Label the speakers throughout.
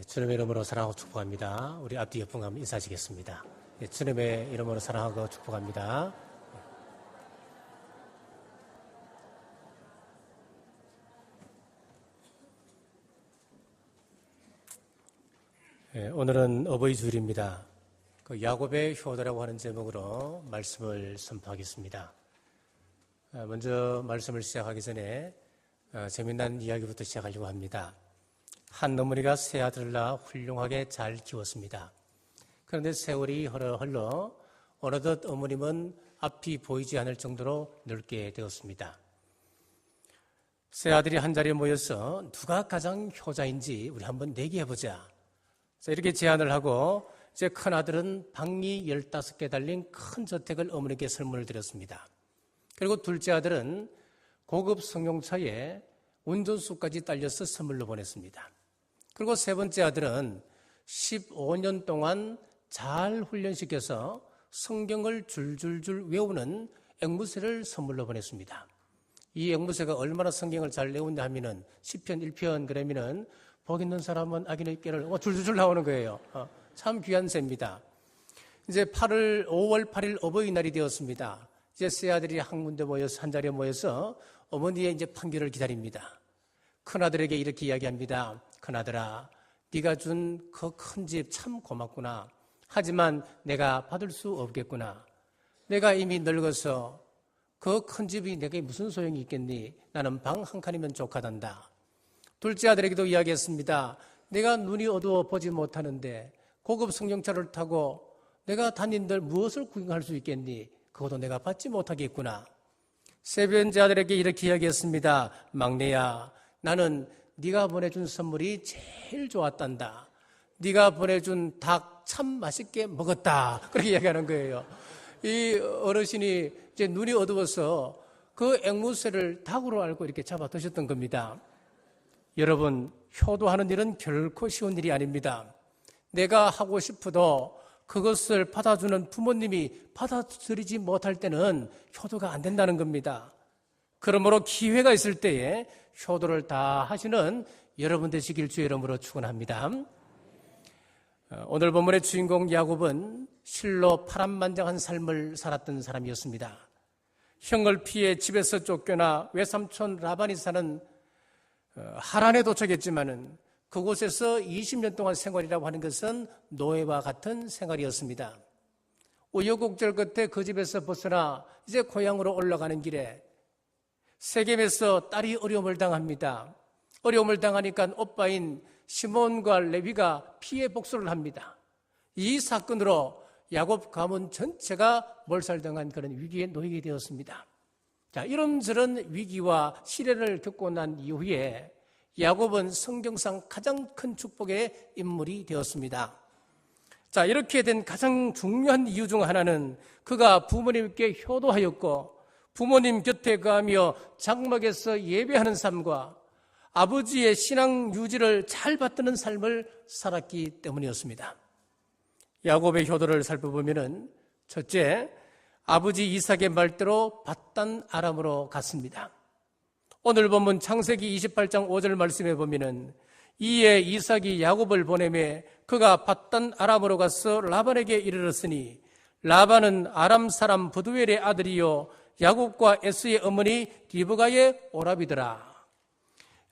Speaker 1: 주님의 이름으로 사랑하고 축복합니다. 우리 앞뒤 옆분 한번 인사하시겠습니다. 주님의 이름으로 사랑하고 축복합니다. 오늘은 어버이 주일입니다. 야곱의 효도라고 하는 제목으로 말씀을 선포하겠습니다. 먼저 말씀을 시작하기 전에 재미난 이야기부터 시작하려고 합니다. 한 어머니가 세 아들을 낳아 훌륭하게 잘 키웠습니다. 그런데 세월이 흘러 어느덧 어머님은 앞이 보이지 않을 정도로 늙게 되었습니다. 세 아들이 한 자리에 모여서 누가 가장 효자인지 우리 한번 내기해보자. 이렇게 제안을 하고 이제 큰 아들은 방이 15개 달린 큰 저택을 어머니께 선물을 드렸습니다. 그리고 둘째 아들은 고급 승용차에 운전수까지 딸려서 선물로 보냈습니다. 그리고 세 번째 아들은 15년 동안 잘 훈련시켜서 성경을 줄줄줄 외우는 앵무새를 선물로 보냈습니다. 이 앵무새가 얼마나 성경을 잘 외우냐 하면은 시편 1편 그러면은 복 있는 사람은 악인의 꾀를 줄줄줄 나오는 거예요. 참 귀한 새입니다. 이제 5월 8일 어버이날이 되었습니다. 이제 세 아들이 한 군데 모여서 한 자리에 모여서 어머니의 이제 판결을 기다립니다. 큰 아들에게 이렇게 이야기합니다. 큰아들아, 네가 준 그 큰 집 참 고맙구나. 하지만 내가 받을 수 없겠구나. 내가 이미 늙어서 그 큰 집이 내게 무슨 소용이 있겠니? 나는 방 한 칸이면 족하단다. 둘째 아들에게도 이야기했습니다. 내가 눈이 어두워 보지 못하는데 고급 승용차를 타고 내가 다닌들 무엇을 구경할 수 있겠니? 그것도 내가 받지 못하겠구나. 세 번째 아들에게 이렇게 이야기했습니다. 막내야, 나는 네가 보내준 선물이 제일 좋았단다. 네가 보내준 닭 참 맛있게 먹었다. 그렇게 이야기하는 거예요. 이 어르신이 이제 눈이 어두워서 그 앵무새를 닭으로 알고 이렇게 잡아 드셨던 겁니다. 여러분, 효도하는 일은 결코 쉬운 일이 아닙니다. 내가 하고 싶어도 그것을 받아주는 부모님이 받아들이지 못할 때는 효도가 안 된다는 겁니다. 그러므로 기회가 있을 때에 효도를 다 하시는 여러분 되시길 주의 이름으로 축원합니다. 오늘 본문의 주인공 야곱은 실로 파란만장한 삶을 살았던 사람이었습니다. 형을 피해 집에서 쫓겨나 외삼촌 라반이 사는 하란에 도착했지만은 그곳에서 20년 동안 생활이라고 하는 것은 노예와 같은 생활이었습니다. 우여곡절 끝에 그 집에서 벗어나 이제 고향으로 올라가는 길에 세겜에서 딸이 어려움을 당합니다. 어려움을 당하니까 오빠인 시몬과 레위가 피해 복수를 합니다. 이 사건으로 야곱 가문 전체가 몰살당한 그런 위기에 놓이게 되었습니다. 자, 이런저런 위기와 시련을 겪고 난 이후에 야곱은 성경상 가장 큰 축복의 인물이 되었습니다. 자, 이렇게 된 가장 중요한 이유 중 하나는 그가 부모님께 효도하였고 부모님 곁에 가며 장막에서 예배하는 삶과 아버지의 신앙 유지를 잘 받드는 삶을 살았기 때문이었습니다. 야곱의 효도를 살펴보면 첫째, 아버지 이삭의 말대로 밧단 아람으로 갔습니다. 오늘 본문 창세기 28장 5절 말씀에 보면 이에 이삭이 야곱을 보내매 그가 밧단 아람으로 가서 라반에게 이르렀으니 라반은 아람 사람 부두엘의 아들이요 야곱과 에스의 어머니 리브가의 오라비더라.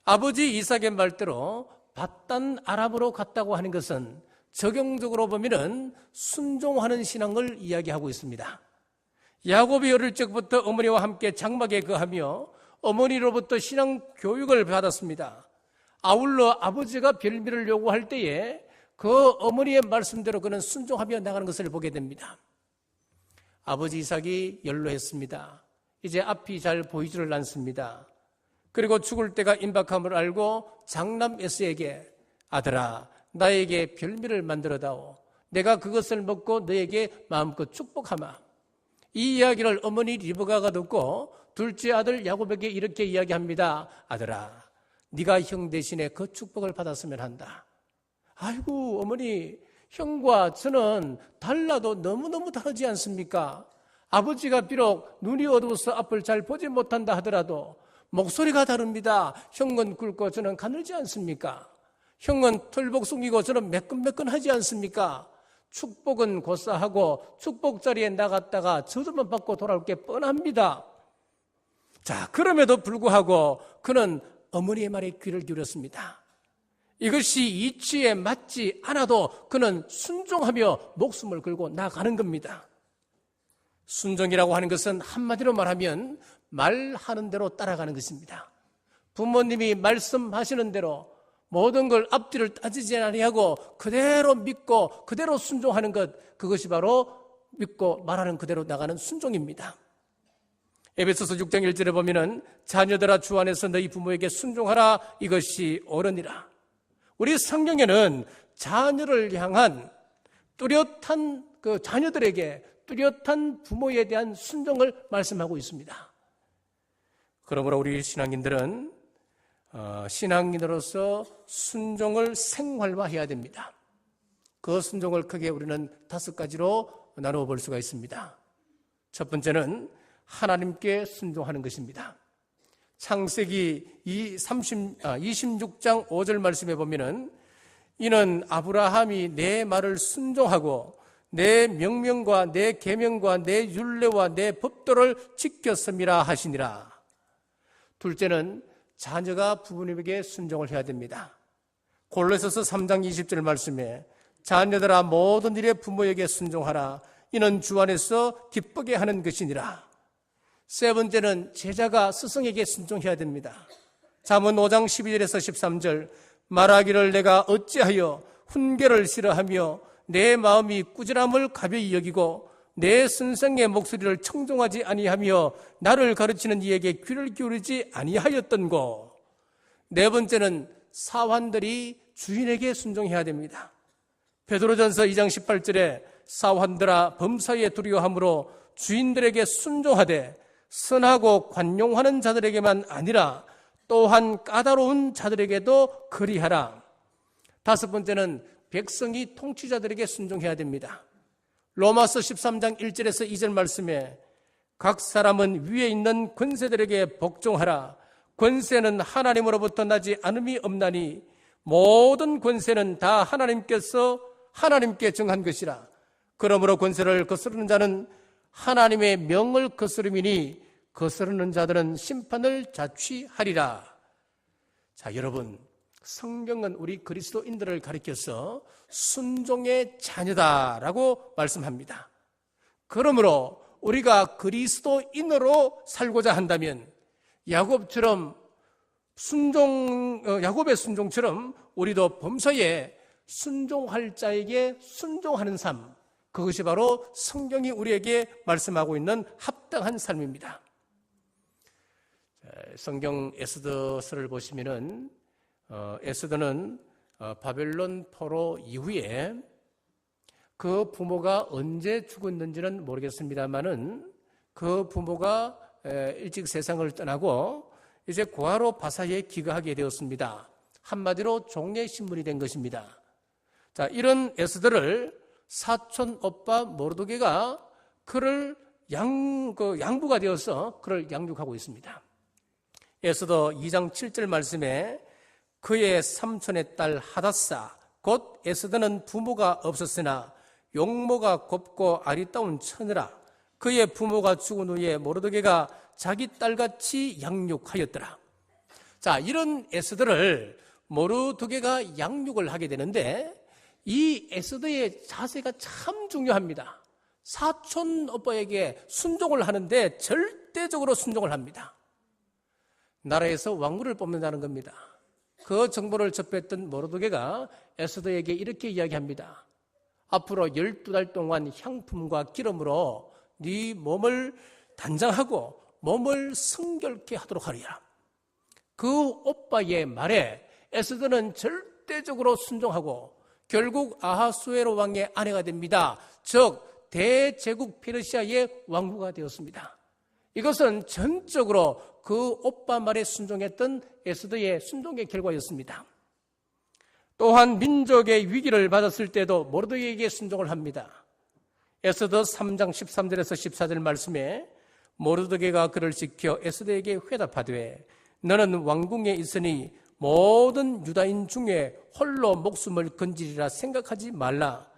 Speaker 1: 아버지 이삭의 말대로 밧단 아람으로 갔다고 하는 것은 적용적으로 보면 순종하는 신앙을 이야기하고 있습니다. 야곱이 어릴 적부터 어머니와 함께 장막에 거하며 어머니로부터 신앙 교육을 받았습니다. 아울러 아버지가 별미를 요구할 때에 그 어머니의 말씀대로 그는 순종하며 나가는 것을 보게 됩니다. 아버지 이삭이 연로했습니다. 이제 앞이 잘 보이지를 않습니다. 그리고 죽을 때가 임박함을 알고 장남 에스에게 아들아, 나에게 별미를 만들어다오. 내가 그것을 먹고 너에게 마음껏 축복하마. 이 이야기를 어머니 리브가가 듣고 둘째 아들 야곱에게 이렇게 이야기합니다. 아들아, 네가 형 대신에 그 축복을 받았으면 한다. 아이고 어머니, 형과 저는 달라도 너무너무 다르지 않습니까? 아버지가 비록 눈이 어두워서 앞을 잘 보지 못한다 하더라도 목소리가 다릅니다. 형은 굵고 저는 가늘지 않습니까? 형은 털복 숨기고 저는 매끈매끈하지 않습니까? 축복은 고사하고 축복 자리에 나갔다가 저주만 받고 돌아올 게 뻔합니다. 자, 그럼에도 불구하고 그는 어머니의 말에 귀를 기울였습니다. 이것이 이치에 맞지 않아도 그는 순종하며 목숨을 걸고 나가는 겁니다. 순종이라고 하는 것은 한마디로 말하면 말하는 대로 따라가는 것입니다. 부모님이 말씀하시는 대로 모든 걸 앞뒤를 따지지 아니하고 그대로 믿고 그대로 순종하는 것, 그것이 바로 믿고 말하는 그대로 나가는 순종입니다. 에베소서 6장 1절에 보면은 자녀들아 주 안에서 너희 부모에게 순종하라, 이것이 옳으니라. 우리 성경에는 자녀를 향한 뚜렷한 자녀들에게 뚜렷한 부모에 대한 순종을 말씀하고 있습니다. 그러므로 우리 신앙인들은 신앙인으로서 순종을 생활화해야 됩니다. 그 순종을 크게 우리는 5가지로 나누어 볼 수가 있습니다. 첫 번째는 하나님께 순종하는 것입니다. 창세기 26장 5절 말씀에 보면은 이는 아브라함이 내 말을 순종하고 내 명령과 내 계명과 내 율례와 내 법도를 지켰음이라 하시니라. 둘째는 자녀가 부모님에게 순종을 해야 됩니다. 골로새서 3장 20절 말씀에 자녀들아 모든 일에 부모에게 순종하라, 이는 주 안에서 기쁘게 하는 것이니라. 세 번째는 제자가 스승에게 순종해야 됩니다. 잠언 5장 12절에서 13절 말하기를 내가 어찌하여 훈계를 싫어하며 내 마음이 꾸지람을 가벼이 여기고 내 선생의 목소리를 청종하지 아니하며 나를 가르치는 이에게 귀를 기울이지 아니하였던고. 네 번째는 사환들이 주인에게 순종해야 됩니다. 베드로전서 2장 18절에 사환들아 범사에 두려워함으로 주인들에게 순종하되 선하고 관용하는 자들에게만 아니라 또한 까다로운 자들에게도 그리하라. 다섯 번째는 백성이 통치자들에게 순종해야 됩니다. 로마서 13장 1절에서 2절 말씀에 각 사람은 위에 있는 권세들에게 복종하라. 권세는 하나님으로부터 나지 않음이 없나니 모든 권세는 다 하나님께서 하나님께 정한 것이라. 그러므로 권세를 거스르는 자는 하나님의 명을 거스름이니 거스르는 자들은 심판을 자취하리라. 자, 여러분, 성경은 우리 그리스도인들을 가리켜서 순종의 자녀다라고 말씀합니다. 그러므로 우리가 그리스도인으로 살고자 한다면 야곱의 순종처럼 우리도 범사에 순종할 자에게 순종하는 삶, 그것이 바로 성경이 우리에게 말씀하고 있는 합당한 삶입니다. 성경 에스더서를 보시면은 에스더는 바벨론 포로 이후에 그 부모가 언제 죽었는지는 모르겠습니다만은 그 부모가 일찍 세상을 떠나고 이제 고아로 바사에 귀가하게 되었습니다. 한마디로 종의 신분이 된 것입니다. 자, 이런 에스더를 사촌 오빠 모르드게가 그를 양부가 되어서 그를 양육하고 있습니다. 에스더 2장 7절 말씀에 그의 삼촌의 딸 하닷사 곧 에스더는 부모가 없었으나 용모가 곱고 아리따운 처녀라. 그의 부모가 죽은 후에 모르드게가 자기 딸같이 양육하였더라. 자, 이런 에스더를 모르드게가 양육을 하게 되는데 이 에스더의 자세가 참 중요합니다. 사촌 오빠에게 순종을 하는데 절대적으로 순종을 합니다. 나라에서 왕후를 뽑는다는 겁니다. 그 정보를 접했던 모르드게가 에스더에게 이렇게 이야기합니다. 앞으로 12달 동안 향품과 기름으로 네 몸을 단장하고 몸을 성결케 하도록 하리라. 그 오빠의 말에 에스더는 절대적으로 순종하고 결국 아하수에로 왕의 아내가 됩니다. 즉 대제국 페르시아의 왕후가 되었습니다. 이것은 전적으로 그 오빠 말에 순종했던 에스더의 순종의 결과였습니다. 또한 민족의 위기를 받았을 때도 모르드게에게 순종을 합니다. 에스더 3장 13절에서 14절 말씀에 모르드게가 그를 지켜 에스더에게 회답하되 너는 왕궁에 있으니 모든 유다인 중에 홀로 목숨을 건지리라 생각하지 말라.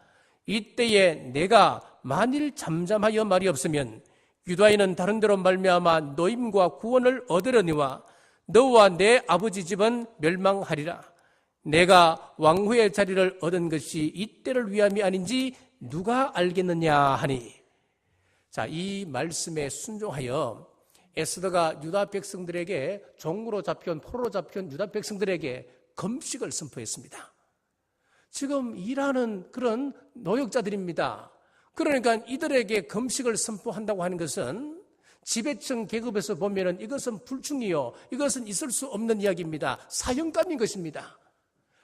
Speaker 1: 이때에 내가 만일 잠잠하여 말이 없으면 유다인은 다른 데로 말미암아 노임과 구원을 얻으려니와 너와 내 아버지 집은 멸망하리라. 내가 왕후의 자리를 얻은 것이 이때를 위함이 아닌지 누가 알겠느냐 하니. 자, 이 말씀에 순종하여 에스더가 유다 백성들에게 종으로 잡혀온 포로로 잡혀온 유다 백성들에게 금식을 선포했습니다. 지금 일하는 그런 노역자들입니다. 그러니까 이들에게 금식을 선포한다고 하는 것은 지배층 계급에서 보면은 이것은 불충이요, 이것은 있을 수 없는 이야기입니다. 사형감인 것입니다.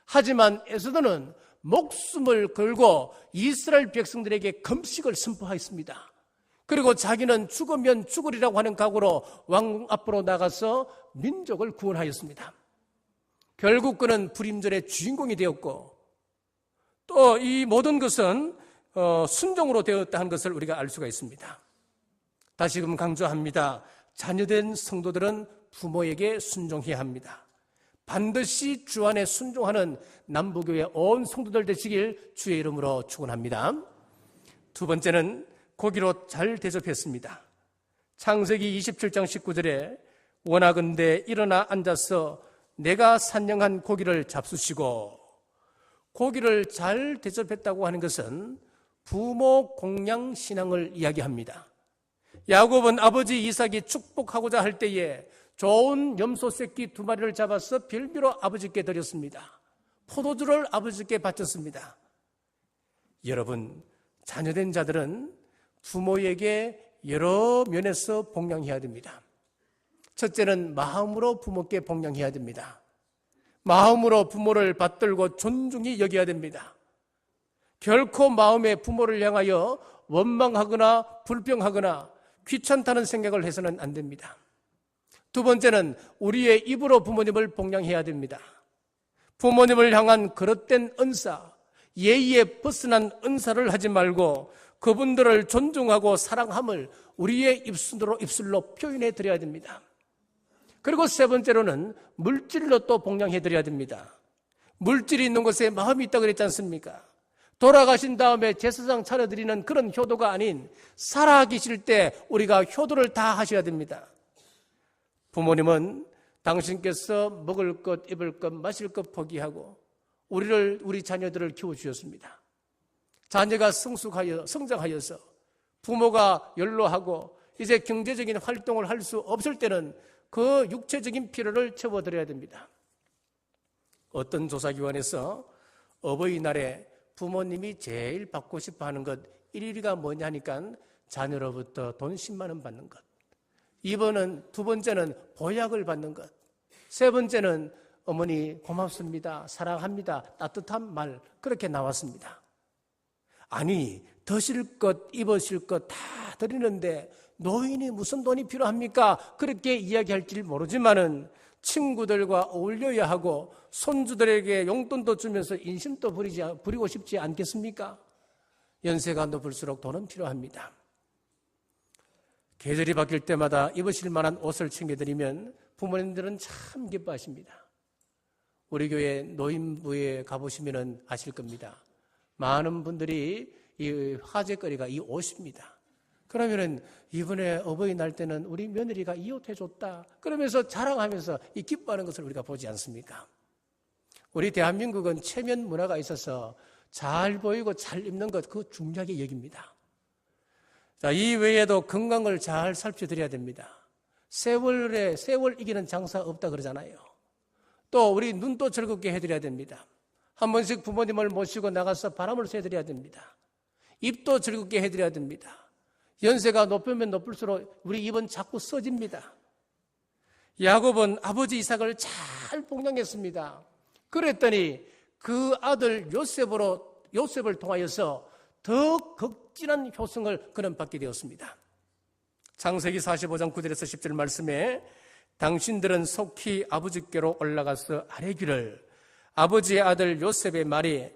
Speaker 1: 하지만 에스더는 목숨을 걸고 이스라엘 백성들에게 금식을 선포하였습니다. 그리고 자기는 죽으면 죽으리라고 하는 각오로 왕 앞으로 나가서 민족을 구원하였습니다. 결국 그는 불임절의 주인공이 되었고, 또 이 모든 것은 순종으로 되었다는 것을 우리가 알 수가 있습니다. 다시금 강조합니다. 자녀된 성도들은 부모에게 순종해야 합니다. 반드시 주 안에 순종하는 남부교회 온 성도들 되시길 주의 이름으로 축원합니다. 두 번째는 고기로 잘 대접했습니다. 창세기 27장 19절에 원하건대 일어나 앉아서 내가 산령한 고기를 잡수시고, 고기를 잘 대접했다고 하는 것은 부모 공양 신앙을 이야기합니다. 야곱은 아버지 이삭이 축복하고자 할 때에 좋은 염소 새끼 2마리를 잡아서 별미로 아버지께 드렸습니다. 포도주를 아버지께 바쳤습니다. 여러분, 자녀된 자들은 부모에게 여러 면에서 복양해야 됩니다. 첫째는 마음으로 부모께 복양해야 됩니다. 마음으로 부모를 받들고 존중히 여겨야 됩니다. 결코 마음에 부모를 향하여 원망하거나 불평하거나 귀찮다는 생각을 해서는 안 됩니다. 두 번째는 우리의 입으로 부모님을 복양해야 됩니다. 부모님을 향한 그릇된 은사, 예의에 벗어난 은사를 하지 말고 그분들을 존중하고 사랑함을 우리의 입술로 표현해 드려야 됩니다. 그리고 세 번째로는 물질로 또 복양해 드려야 됩니다. 물질이 있는 곳에 마음이 있다고 그랬지 않습니까? 돌아가신 다음에 제사상 차려드리는 그런 효도가 아닌 살아계실 때 우리가 효도를 다 하셔야 됩니다. 부모님은 당신께서 먹을 것, 입을 것, 마실 것 포기하고 우리 자녀들을 키워주셨습니다. 자녀가 성장하여서 부모가 연로하고 이제 경제적인 활동을 할 수 없을 때는 그 육체적인 필요를 채워드려야 됩니다. 어떤 조사기관에서 어버이날에 부모님이 제일 받고 싶어 하는 것 1위가 뭐냐 하니까 자녀로부터 돈 10만 원 받는 것, 두 번째는 보약을 받는 것, 세 번째는 어머니 고맙습니다, 사랑합니다, 따뜻한 말, 그렇게 나왔습니다. 아니, 드실 것, 입으실 것 다 드리는데 노인이 무슨 돈이 필요합니까? 그렇게 이야기할지 모르지만은 친구들과 어울려야 하고 손주들에게 용돈도 주면서 인심도 부리고 싶지 않겠습니까? 연세가 높을수록 돈은 필요합니다. 계절이 바뀔 때마다 입으실 만한 옷을 챙겨드리면 부모님들은 참 기뻐하십니다. 우리 교회 노인부에 가보시면 아실 겁니다. 많은 분들이 이 화제거리가 이 옷입니다. 그러면은 이번에 어버이날 때는 우리 며느리가 이 옷 해줬다, 그러면서 자랑하면서 이 기뻐하는 것을 우리가 보지 않습니까? 우리 대한민국은 체면 문화가 있어서 잘 보이고 잘 입는 것, 그거 중요하게 여깁니다. 자, 이 외에도 건강을 잘 살펴드려야 됩니다. 세월 이기는 장사 없다 그러잖아요. 또 우리 눈도 즐겁게 해드려야 됩니다. 한 번씩 부모님을 모시고 나가서 바람을 쐬드려야 됩니다. 입도 즐겁게 해드려야 됩니다. 연세가 높으면 높을수록 우리 입은 자꾸 써집니다. 야곱은 아버지 이삭을 잘 복양했습니다. 그랬더니 그 아들 요셉을 통하여서 더 극진한 효성을 그는 받게 되었습니다. 창세기 45장 9절에서 10절 말씀에 당신들은 속히 아버지께로 올라가서 아뢰기를, 아버지의 아들 요셉의 말이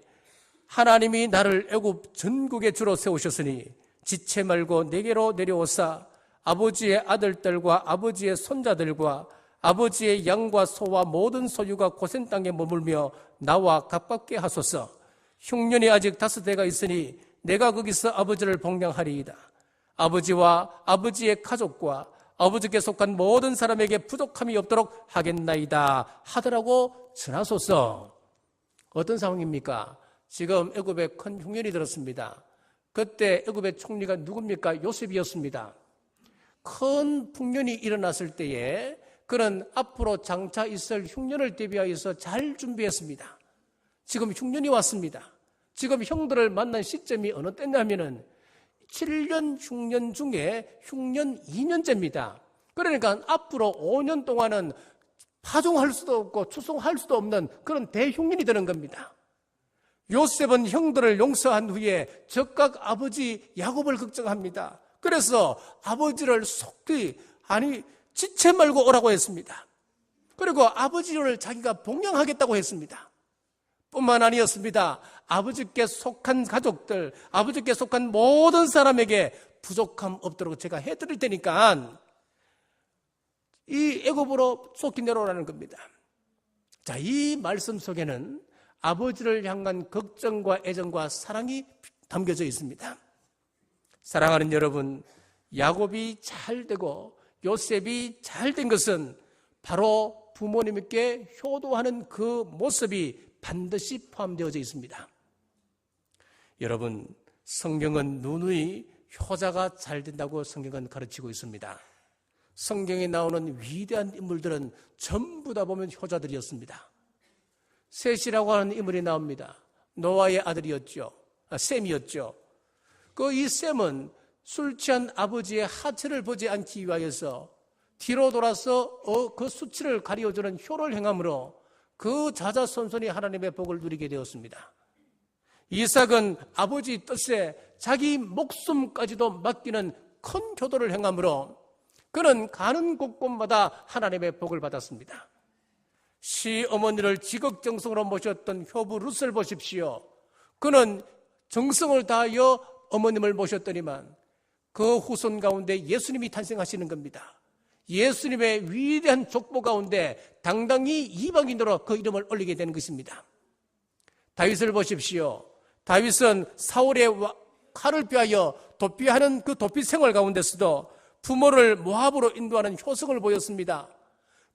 Speaker 1: 하나님이 나를 애굽 전국의 주로 세우셨으니 지체 말고 내게로 내려오사 아버지의 아들들과 아버지의 손자들과 아버지의 양과 소와 모든 소유가 고센 땅에 머물며 나와 가깝게 하소서. 흉년이 아직 5대가 있으니 내가 거기서 아버지를 복양하리이다. 아버지와 아버지의 가족과 아버지께 속한 모든 사람에게 부족함이 없도록 하겠나이다 하더라고 전하소서. 어떤 상황입니까? 지금 애굽에 큰 흉년이 들었습니다. 그때 애굽의 총리가 누굽니까? 요셉이었습니다. 큰 풍년이 일어났을 때에 그는 앞으로 장차 있을 흉년을 대비하여서 잘 준비했습니다. 지금 흉년이 왔습니다. 지금 형들을 만난 시점이 어느 때냐면은 7년 흉년 중에 흉년 2년째입니다. 그러니까 앞으로 5년 동안은 파종할 수도 없고 추송할 수도 없는 그런 대흉년이 되는 겁니다. 요셉은 형들을 용서한 후에 즉각 아버지 야곱을 걱정합니다. 그래서 아버지를 속히 지체 말고 오라고 했습니다. 그리고 아버지를 자기가 복양하겠다고 했습니다. 뿐만 아니었습니다. 아버지께 속한 가족들, 아버지께 속한 모든 사람에게 부족함 없도록 제가 해드릴 테니까 이 애굽으로 속히 내려오라는 겁니다. 자, 이 말씀 속에는 아버지를 향한 걱정과 애정과 사랑이 담겨져 있습니다. 사랑하는 여러분, 야곱이 잘 되고 요셉이 잘 된 것은 바로 부모님께 효도하는 그 모습이 반드시 포함되어져 있습니다. 여러분, 성경은 누누이 효자가 잘 된다고 성경은 가르치고 있습니다. 성경에 나오는 위대한 인물들은 전부 다 보면 효자들이었습니다. 셋이라고 하는 인물이 나옵니다. 노아의 아들이었죠. 셈이었죠. 이 셈은 술 취한 아버지의 하체를 보지 않기 위하여서 뒤로 돌아서 그 수치를 가려주는 효를 행함으로 그 자자손손이 하나님의 복을 누리게 되었습니다. 이삭은 아버지 뜻에 자기 목숨까지도 맡기는 큰 효도를 행함으로 그는 가는 곳곳마다 하나님의 복을 받았습니다. 시어머니를 지극정성으로 모셨던 효부 룻을 보십시오. 그는 정성을 다하여 어머님을 모셨더니만 그 후손 가운데 예수님이 탄생하시는 겁니다. 예수님의 위대한 족보 가운데 당당히 이방인으로 그 이름을 올리게 되는 것입니다. 다윗을 보십시오. 다윗은 사울의 칼을 피하여 도피하는 그 도피 생활 가운데서도 부모를 모압으로 인도하는 효성을 보였습니다.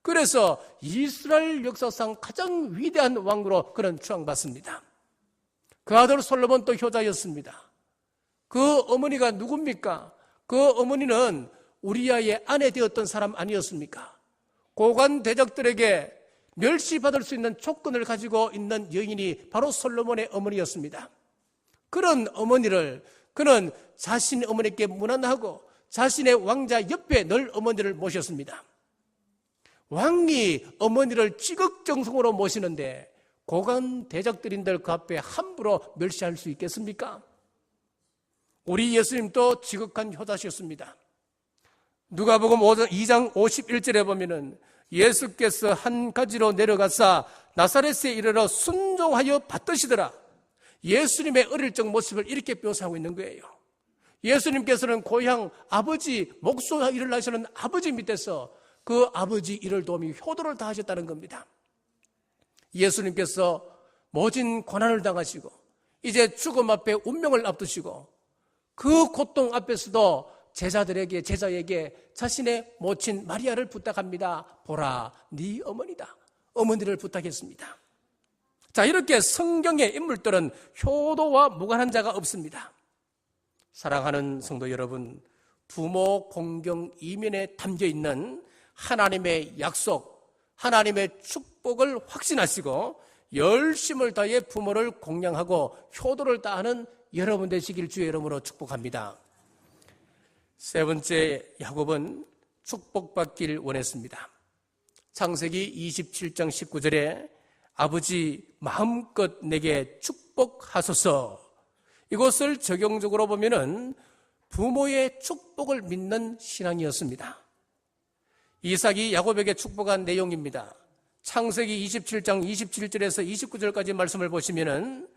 Speaker 1: 그래서 이스라엘 역사상 가장 위대한 왕으로 그는 추앙받습니다. 그 아들 솔로몬도 효자였습니다. 그 어머니가 누굽니까? 그 어머니는 우리아의 아내 되었던 사람 아니었습니까? 고관 대적들에게 멸시받을 수 있는 조건을 가지고 있는 여인이 바로 솔로몬의 어머니였습니다. 그런 어머니를 그는 자신의 어머니께 무난하고 자신의 왕자 옆에 늘 어머니를 모셨습니다. 왕이 어머니를 지극정성으로 모시는데 고관 대적들인들 그 앞에 함부로 멸시할 수 있겠습니까? 우리 예수님도 지극한 효자셨습니다. 누가복음 2장 51절에 보면은 예수께서 한 가지로 내려가사 나사렛에 이르러 순종하여 받드시더라. 예수님의 어릴 적 모습을 이렇게 묘사하고 있는 거예요. 예수님께서는 고향 아버지 목소 일을 하시는 아버지 밑에서 그 아버지 일을 도우며 효도를 다하셨다는 겁니다. 예수님께서 모진 고난을 당하시고 이제 죽음 앞에 운명을 앞두시고 그 고통 앞에서도 제자에게 자신의 모친 마리아를 부탁합니다. 보라, 네 어머니다. 어머니를 부탁했습니다. 자, 이렇게 성경의 인물들은 효도와 무관한 자가 없습니다. 사랑하는 성도 여러분, 부모 공경 이면에 담겨 있는 하나님의 약속, 하나님의 축복을 확신하시고 열심을 다해 부모를 공양하고 효도를 다하는 여러분 되시길 주의 이름으로 축복합니다. 세 번째, 야곱은 축복받길 원했습니다. 창세기 27장 19절에 아버지 마음껏 내게 축복하소서, 이것을 적용적으로 보면은 부모의 축복을 믿는 신앙이었습니다. 이삭이 야곱에게 축복한 내용입니다. 창세기 27장 27절에서 29절까지 말씀을 보시면은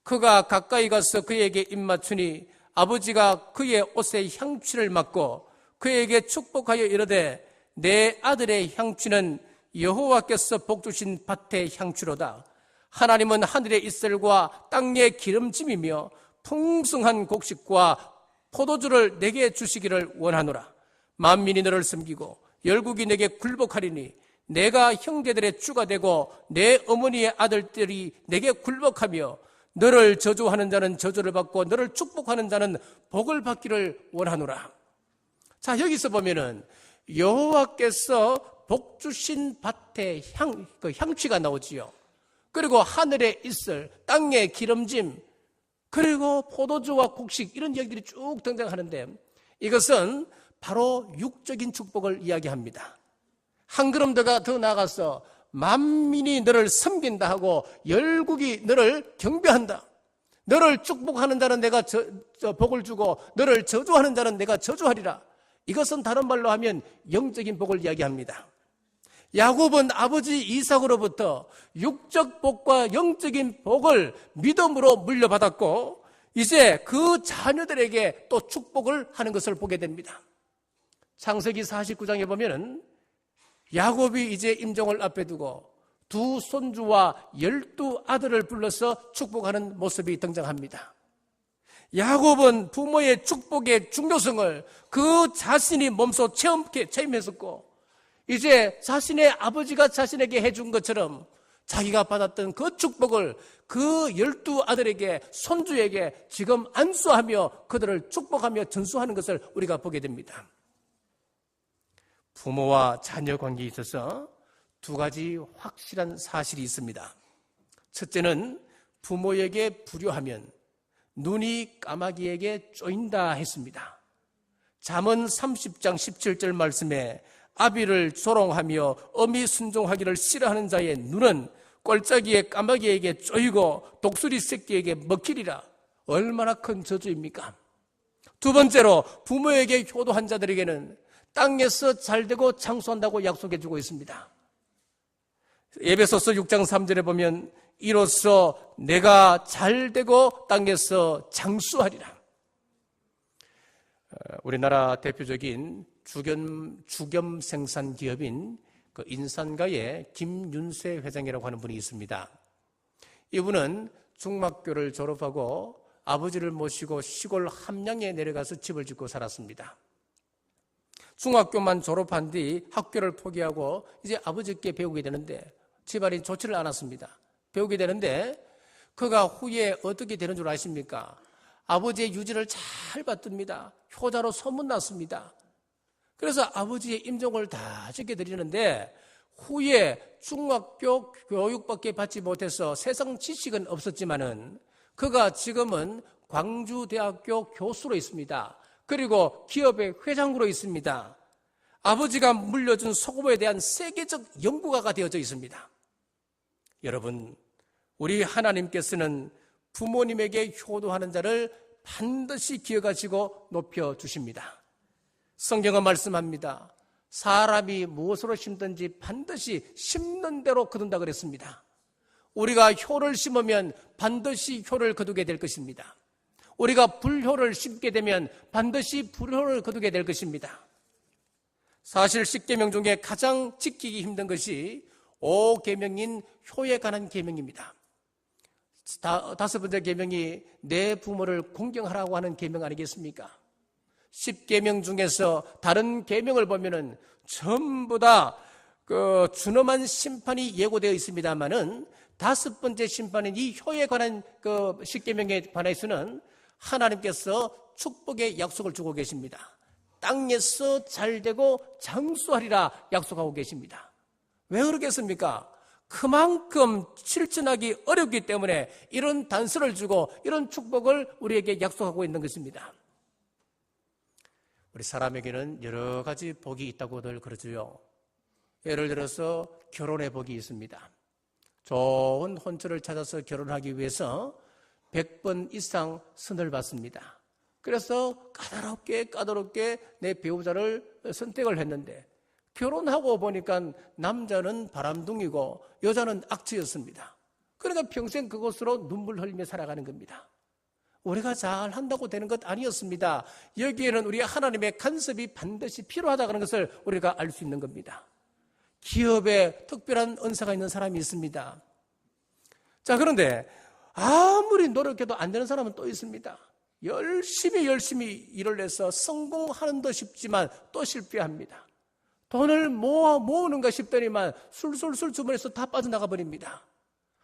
Speaker 1: 그가 가까이 가서 그에게 입맞추니 아버지가 그의 옷에 향취를 맡고 그에게 축복하여 이르되 내 아들의 향취는 여호와께서 복주신 밭의 향취로다. 하나님은 하늘의 이슬과 땅의 기름짐이며 풍성한 곡식과 포도주를 내게 주시기를 원하노라. 만민이 너를 섬기고 열국이 내게 굴복하리니 내가 형제들의 주가 되고 내 어머니의 아들들이 내게 굴복하며 너를 저주하는 자는 저주를 받고 너를 축복하는 자는 복을 받기를 원하노라. 자, 여기서 보면은 여호와께서 복 주신 밭의 향취가 나오지요. 그리고 하늘의 이슬, 땅의 기름짐, 그리고 포도주와 곡식, 이런 이야기들이 쭉 등장하는데 이것은 바로 육적인 축복을 이야기합니다. 한 걸음 더 나아가서 만민이 너를 섬긴다 하고 열국이 너를 경배한다. 너를 축복하는 자는 내가 복을 주고 너를 저주하는 자는 내가 저주하리라. 이것은 다른 말로 하면 영적인 복을 이야기합니다. 야곱은 아버지 이삭으로부터 육적 복과 영적인 복을 믿음으로 물려받았고 이제 그 자녀들에게 또 축복을 하는 것을 보게 됩니다. 창세기 49장에 보면은 야곱이 이제 임종을 앞에 두고 두 손주와 12아들을 불러서 축복하는 모습이 등장합니다. 야곱은 부모의 축복의 중요성을 그 자신이 몸소 체험했었고 이제 자신의 아버지가 자신에게 해준 것처럼 자기가 받았던 그 축복을 그 12아들에게 손주에게 지금 안수하며 그들을 축복하며 전수하는 것을 우리가 보게 됩니다. 부모와 자녀 관계에 있어서 두 가지 확실한 사실이 있습니다. 첫째는 부모에게 불효하면 눈이 까마귀에게 쪼인다 했습니다. 잠언 30장 17절 말씀에 아비를 조롱하며 어미 순종하기를 싫어하는 자의 눈은 꼴짜기의 까마귀에게 쪼이고 독수리 새끼에게 먹히리라. 얼마나 큰 저주입니까? 두 번째로 부모에게 효도한 자들에게는 땅에서 잘되고 장수한다고 약속해 주고 있습니다. 에베소서 6장 3절에 보면 이로써 내가 잘되고 땅에서 장수하리라. 우리나라 대표적인 주겸 생산 기업인 그 인산가의 김윤세 회장이라고 하는 분이 있습니다. 이분은 중학교를 졸업하고 아버지를 모시고 시골 함양에 내려가서 집을 짓고 살았습니다. 중학교만 졸업한 뒤 학교를 포기하고 이제 아버지께 배우게 되는데 집안이 좋지를 않았습니다. 배우게 되는데 그가 후에 어떻게 되는 줄 아십니까? 아버지의 유지를 잘 받듭니다. 효자로 소문났습니다. 그래서 아버지의 임종을 다 지켜드리는데 후에 중학교 교육밖에 받지 못해서 세상 지식은 없었지만은 그가 지금은 광주대학교 교수로 있습니다. 그리고 기업의 회장으로 있습니다. 아버지가 물려준 소금에 대한 세계적 연구가가 되어져 있습니다. 여러분, 우리 하나님께서는 부모님에게 효도하는 자를 반드시 기억하시고 높여주십니다. 성경은 말씀합니다. 사람이 무엇으로 심든지 반드시 심는 대로 거둔다 그랬습니다. 우리가 효를 심으면 반드시 효를 거두게 될 것입니다. 우리가 불효를 심게 되면 반드시 불효를 거두게 될 것입니다. 사실 10계명 중에 가장 지키기 힘든 것이 5계명인 효에 관한 계명입니다. 다섯 번째 계명이 내 부모를 공경하라고 하는 계명 아니겠습니까? 10계명 중에서 다른 계명을 보면은 전부 다 준엄한 심판이 예고되어 있습니다만은 다섯 번째 심판인 이 효에 관한 10계명에 관해서는 하나님께서 축복의 약속을 주고 계십니다. 땅에서 잘되고 장수하리라 약속하고 계십니다. 왜 그러겠습니까? 그만큼 실천하기 어렵기 때문에 이런 단서를 주고 이런 축복을 우리에게 약속하고 있는 것입니다. 우리 사람에게는 여러 가지 복이 있다고들 그러죠. 예를 들어서 결혼의 복이 있습니다. 좋은 혼처를 찾아서 결혼하기 위해서 100번 이상 선을 받습니다. 그래서 까다롭게 내 배우자를 선택을 했는데 결혼하고 보니까 남자는 바람둥이고 여자는 악취였습니다. 그러니까 평생 그것으로 눈물 흘리며 살아가는 겁니다. 우리가 잘한다고 되는 것 아니었습니다. 여기에는 우리 하나님의 간섭이 반드시 필요하다는 것을 우리가 알 수 있는 겁니다. 기업에 특별한 은사가 있는 사람이 있습니다. 자, 그런데 아무리 노력해도 안 되는 사람은 또 있습니다. 열심히 일을 해서 성공하는 듯 싶지만 또 실패합니다. 돈을 모으는가 싶더니만 술술술 주머니에서 다 빠져나가 버립니다.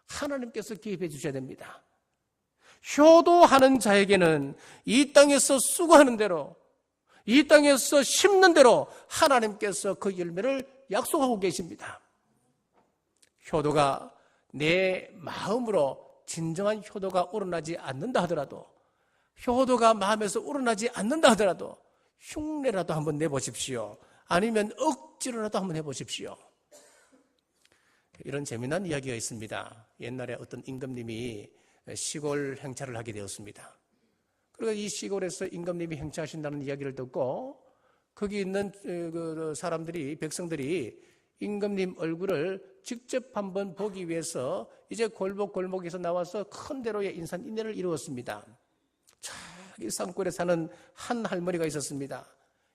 Speaker 1: 하나님께서 개입해 주셔야 됩니다. 효도하는 자에게는 이 땅에서 수고하는 대로, 이 땅에서 심는 대로 하나님께서 그 열매를 약속하고 계십니다. 효도가 내 마음으로 진정한 효도가 우러나지 않는다 하더라도, 효도가 마음에서 우러나지 않는다 하더라도 흉내라도 한번 내보십시오. 아니면 억지로라도 한번 해보십시오. 이런 재미난 이야기가 있습니다. 옛날에 어떤 임금님이 시골 행차를 하게 되었습니다. 그리고 이 시골에서 임금님이 행차하신다는 이야기를 듣고 거기 있는 사람들이, 백성들이 임금님 얼굴을 직접 한번 보기 위해서 이제 골목골목에서 나와서 큰 대로의 인산인해를 이루었습니다. 저기 산골에 사는 한 할머니가 있었습니다.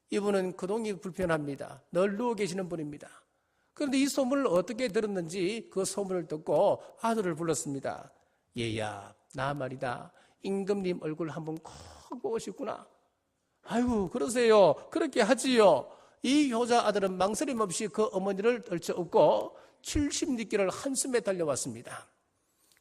Speaker 1: 이분은 거동이 불편합니다. 늘 누워 계시는 분입니다. 그런데 이 소문을 어떻게 들었는지 그 소문을 듣고 아들을 불렀습니다. 얘야, 나 말이다. 임금님 얼굴 한번 콕 보고 싶구나. 아이고, 그러세요. 그렇게 하지요. 이 효자 아들은 망설임 없이 그 어머니를 떨쳐업고 70리길을 한숨에 달려왔습니다.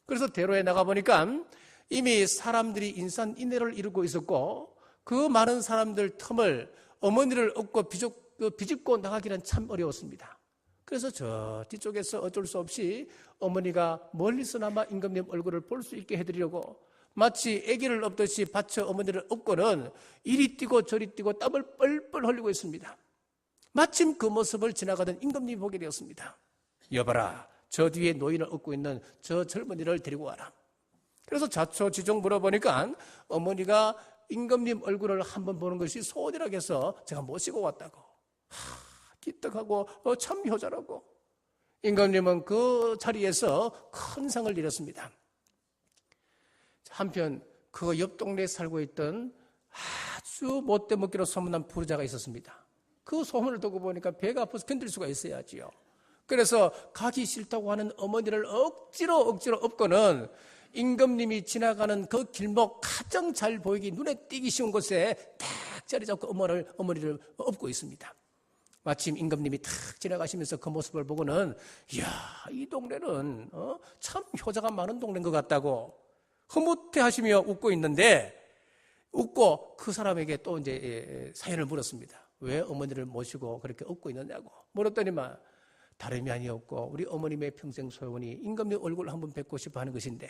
Speaker 1: 그래서 대로에 나가보니까 이미 사람들이 인산인해를 이루고 있었고 그 많은 사람들 틈을 어머니를 업고 비집고 나가기는 참 어려웠습니다. 그래서 저 뒤쪽에서 어쩔 수 없이 어머니가 멀리서나마 임금님 얼굴을 볼 수 있게 해드리려고 마치 아기를 업듯이 받쳐 어머니를 업고는 이리 뛰고 저리 뛰고 땀을 뻘뻘 흘리고 있습니다. 마침 그 모습을 지나가던 임금님이 보게 되었습니다. 여봐라, 저 뒤에 노인을 업고 있는 저 젊은이를 데리고 와라. 그래서 자초지종 물어보니까 어머니가 임금님 얼굴을 한번 보는 것이 소원이라고 해서 제가 모시고 왔다고. 기특하고 참 효자라고. 임금님은 그 자리에서 큰 상을 잃었습니다. 한편 그 옆 동네에 살고 있던 아주 못돼 먹기로 소문난 부르자가 있었습니다. 그 소문을 듣고 보니까 배가 아파서 견딜 수가 있어야지요. 그래서 가기 싫다고 하는 어머니를 억지로 업고는 임금님이 지나가는 그 길목 가장 잘 보이기 눈에 띄기 쉬운 곳에 딱 자리 잡고 어머니를 업고 있습니다. 마침 임금님이 탁 지나가시면서 그 모습을 보고는 이야, 이 동네는 참 효자가 많은 동네인 것 같다고 흐뭇해하시며 웃고 있는데, 웃고 그 사람에게 또 이제 사연을 물었습니다. 왜 어머니를 모시고 그렇게 업고 있느냐고 물었더니만 다름이 아니었고 우리 어머님의 평생 소원이 임금님 얼굴 한번 뵙고 싶어 하는 것인데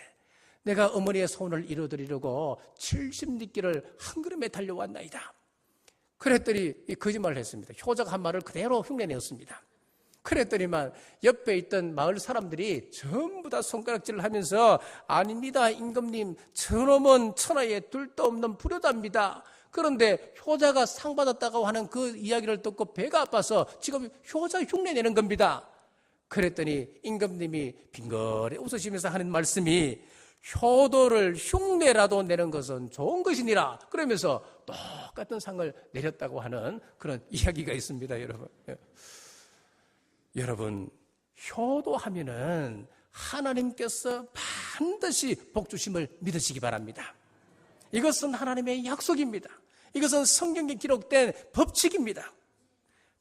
Speaker 1: 내가 어머니의 소원을 이루어드리려고 70리길을 한 걸음에 달려왔나이다. 그랬더니 거짓말을 했습니다. 효자가 한 말을 그대로 흉내내었습니다. 그랬더니만 옆에 있던 마을 사람들이 전부 다 손가락질을 하면서 아닙니다, 임금님, 저놈은 천하에 둘도 없는 불효자입니다. 그런데 효자가 상 받았다고 하는 그 이야기를 듣고 배가 아파서 지금 효자 흉내내는 겁니다. 그랬더니 임금님이 빙거리 웃으시면서 하는 말씀이 효도를 흉내라도 내는 것은 좋은 것이니라. 그러면서 똑같은 상을 내렸다고 하는 그런 이야기가 있습니다, 여러분. 여러분, 효도하면은 하나님께서 반드시 복 주심을 믿으시기 바랍니다. 이것은 하나님의 약속입니다. 이것은 성경에 기록된 법칙입니다.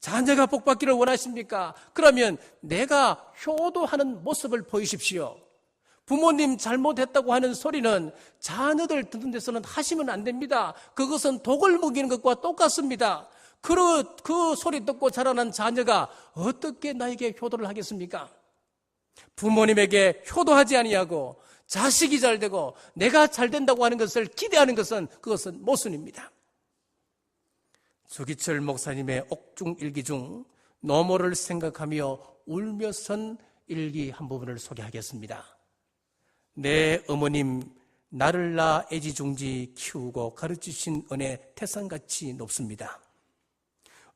Speaker 1: 자녀가 복받기를 원하십니까? 그러면 내가 효도하는 모습을 보이십시오. 부모님 잘못했다고 하는 소리는 자녀들 듣는 데서는 하시면 안 됩니다. 그것은 독을 먹이는 것과 똑같습니다. 그 소리 듣고 자라난 자녀가 어떻게 나에게 효도를 하겠습니까? 부모님에게 효도하지 아니하고 자식이 잘 되고 내가 잘 된다고 하는 것을 기대하는 것은 그것은 모순입니다. 조기철 목사님의 옥중일기 중 노모를 생각하며 울며 쓴 일기 한 부분을 소개하겠습니다. 내 어머님 나를 낳아 애지중지 키우고 가르치신 은혜 태산같이 높습니다.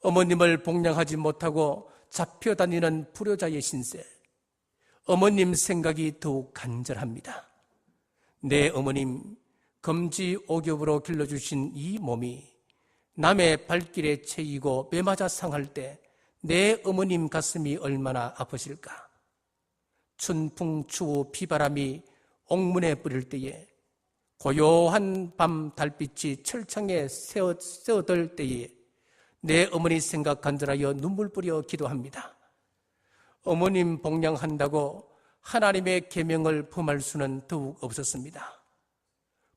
Speaker 1: 어머님을 복양하지 못하고 잡혀다니는 불효자의 신세, 어머님 생각이 더욱 간절합니다. 내 어머님 금지옥엽으로 길러주신 이 몸이 남의 발길에 채이고 매맞아 상할 때 내 어머님 가슴이 얼마나 아프실까? 춘풍 추우 비바람이 옥문에 뿌릴 때에 고요한 밤 달빛이 철창에 새어들 때에 내 어머니 생각 간절하여 눈물 뿌려 기도합니다. 어머님 복양한다고 하나님의 계명을 범할 수는 더욱 없었습니다.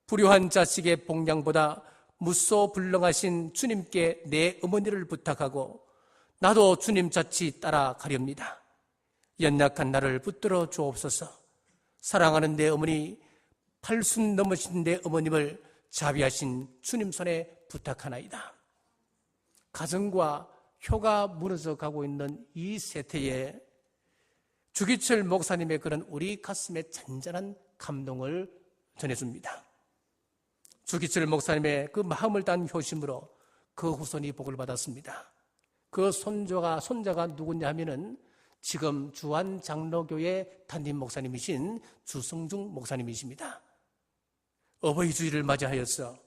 Speaker 1: 불효한 자식의 복양보다 무소불능하신 주님께 내 어머니를 부탁하고 나도 주님 자치 따라가렵니다. 연약한 나를 붙들어 주옵소서. 사랑하는 내 어머니, 팔순 넘으신 내 어머님을 자비하신 주님 손에 부탁하나이다. 가정과 효가 무너져 가고 있는 이 세태에 주기철 목사님의 그런 우리 가슴에 잔잔한 감동을 전해줍니다. 주기철 목사님의 그 마음을 다한 효심으로 그 후손이 복을 받았습니다. 그 손자가 누구냐 하면은 지금 주한 장로교회 담임 목사님이신 주성중 목사님이십니다. 어버이 주일을 맞이하여서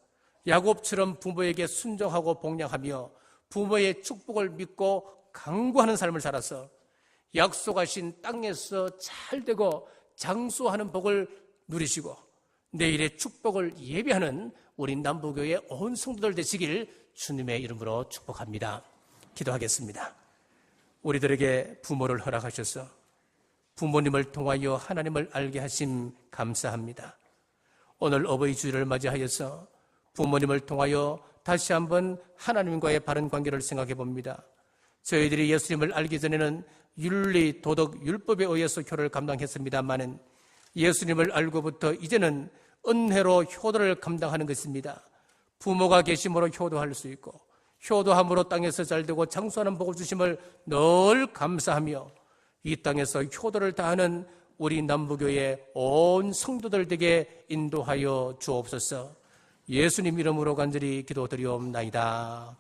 Speaker 1: 야곱처럼 부모에게 순종하고 복양하며 부모의 축복을 믿고 강구하는 삶을 살아서 약속하신 땅에서 잘되고 장수하는 복을 누리시고 내일의 축복을 예비하는 우리 남부교회 온 성도들 되시길 주님의 이름으로 축복합니다. 기도하겠습니다. 우리들에게 부모를 허락하셔서 부모님을 통하여 하나님을 알게 하심 감사합니다. 오늘 어버이 주일을 맞이하여서 부모님을 통하여 다시 한번 하나님과의 바른 관계를 생각해 봅니다. 저희들이 예수님을 알기 전에는 윤리, 도덕, 율법에 의해서 효를 감당했습니다마는 예수님을 알고부터 이제는 은혜로 효도를 감당하는 것입니다. 부모가 계심으로 효도할 수 있고 효도함으로 땅에서 잘되고 장수하는 복을 주심을 늘 감사하며 이 땅에서 효도를 다하는 우리 남부교회 온 성도들 되게 인도하여 주옵소서. 예수님 이름으로 간절히 기도드리옵나이다.